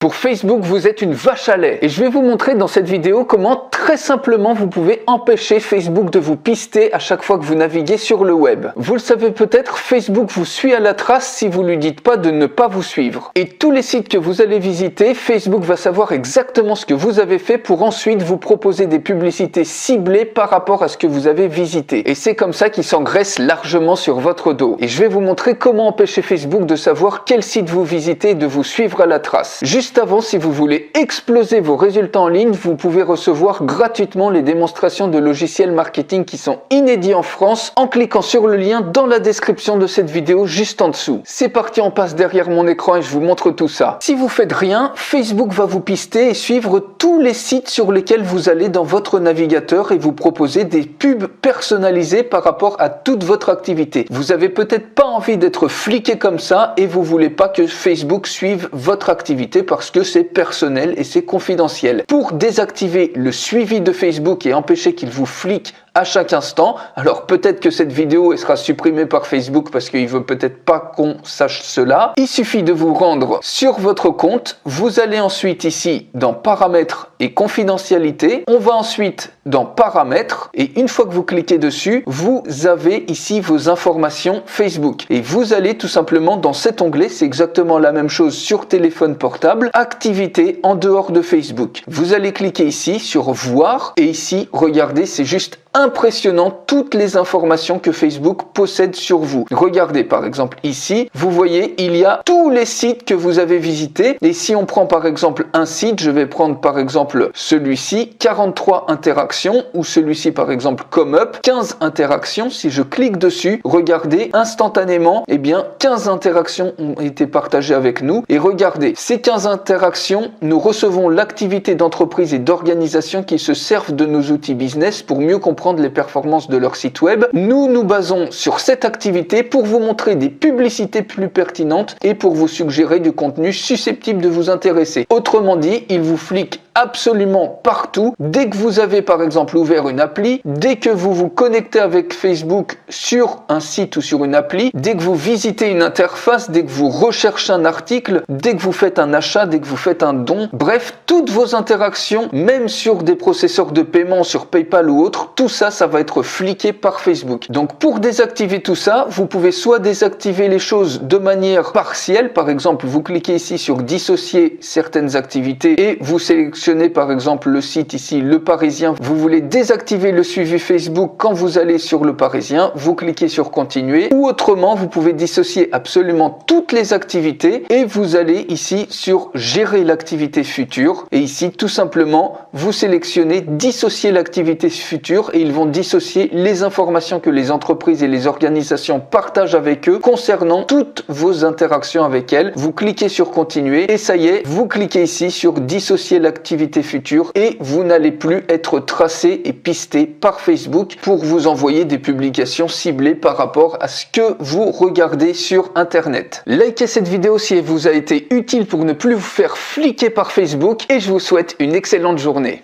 Pour Facebook, vous êtes une vache à lait et je vais vous montrer dans cette vidéo comment très simplement vous pouvez empêcher Facebook de vous pister à chaque fois que vous naviguez sur le web. Vous le savez peut-être, Facebook vous suit à la trace si vous lui dites pas de ne pas vous suivre. Et tous les sites que vous allez visiter, Facebook va savoir exactement ce que vous avez fait pour ensuite vous proposer des publicités ciblées par rapport à ce que vous avez visité. Et c'est comme ça qu'il s'engraisse largement sur votre dos. Et je vais vous montrer comment empêcher Facebook de savoir quel site vous visitez et de vous suivre à la trace. Juste avant, si vous voulez exploser vos résultats en ligne, vous pouvez recevoir gratuitement les démonstrations de logiciels marketing qui sont inédits en France en cliquant sur le lien dans la description de cette vidéo juste en dessous. C'est parti, on passe derrière mon écran et je vous montre tout ça. Si vous faites rien, Facebook va vous pister et suivre tous les sites sur lesquels vous allez dans votre navigateur et vous proposer des pubs personnalisées par rapport à toute votre activité. Vous avez peut-être pas envie d'être fliqué comme ça et vous voulez pas que Facebook suive votre activité parce que c'est personnel et c'est confidentiel. Pour désactiver le suivi de Facebook et empêcher qu'il vous flique à chaque instant, alors peut-être que cette vidéo elle sera supprimée par Facebook parce qu'il veut peut-être pas qu'on sache cela. Il suffit de vous rendre sur votre compte, vous allez ensuite ici dans paramètres et confidentialité, on va ensuite dans paramètres et une fois que vous cliquez dessus, vous avez ici vos informations Facebook et vous allez tout simplement dans cet onglet, c'est exactement la même chose sur téléphone portable, activité en dehors de Facebook. Vous allez cliquer ici sur voir et ici regardez, c'est juste impressionnant toutes les informations que Facebook possède sur vous. Regardez par exemple ici, vous voyez il y a tous les sites que vous avez visités et si on prend par exemple un site, je vais prendre par exemple celui-ci, 43 interactions ou celui-ci par exemple ComeUp, 15 interactions. Si je clique dessus, regardez instantanément, eh bien 15 interactions ont été partagées avec nous et regardez, ces 15 interactions, nous recevons l'activité d'entreprise et d'organisation qui se servent de nos outils business pour mieux comprendre les performances de leur site web. Nous nous basons sur cette activité pour vous montrer des publicités plus pertinentes et pour vous suggérer du contenu susceptible de vous intéresser. Autrement dit, il vous flique absolument partout. Dès que vous avez par exemple ouvert une appli, dès que vous vous connectez avec Facebook sur un site ou sur une appli, dès que vous visitez une interface, dès que vous recherchez un article, dès que vous faites un achat, dès que vous faites un don, bref, toutes vos interactions, même sur des processeurs de paiement, sur PayPal ou autre, tout ça, ça va être fliqué par Facebook. Donc pour désactiver tout ça, vous pouvez soit désactiver les choses de manière partielle, par exemple, vous cliquez ici sur dissocier certaines activités et vous sélectionnez par exemple le site ici, Le Parisien. Vous voulez désactiver le suivi Facebook quand vous allez sur Le Parisien, vous cliquez sur continuer ou autrement, vous pouvez dissocier absolument toutes les activités et vous allez ici sur gérer l'activité future et ici tout simplement vous sélectionnez dissocier l'activité future et ils vont dissocier les informations que les entreprises et les organisations partagent avec eux concernant toutes vos interactions avec elles. Vous cliquez sur continuer et ça y est, vous cliquez ici sur dissocier l'activité future et vous n'allez plus être tracé et pisté par Facebook pour vous envoyer des publications ciblées par rapport à ce que vous regardez sur Internet. Likez cette vidéo si elle vous a été utile pour ne plus vous faire fliquer par Facebook et je vous souhaite une excellente journée.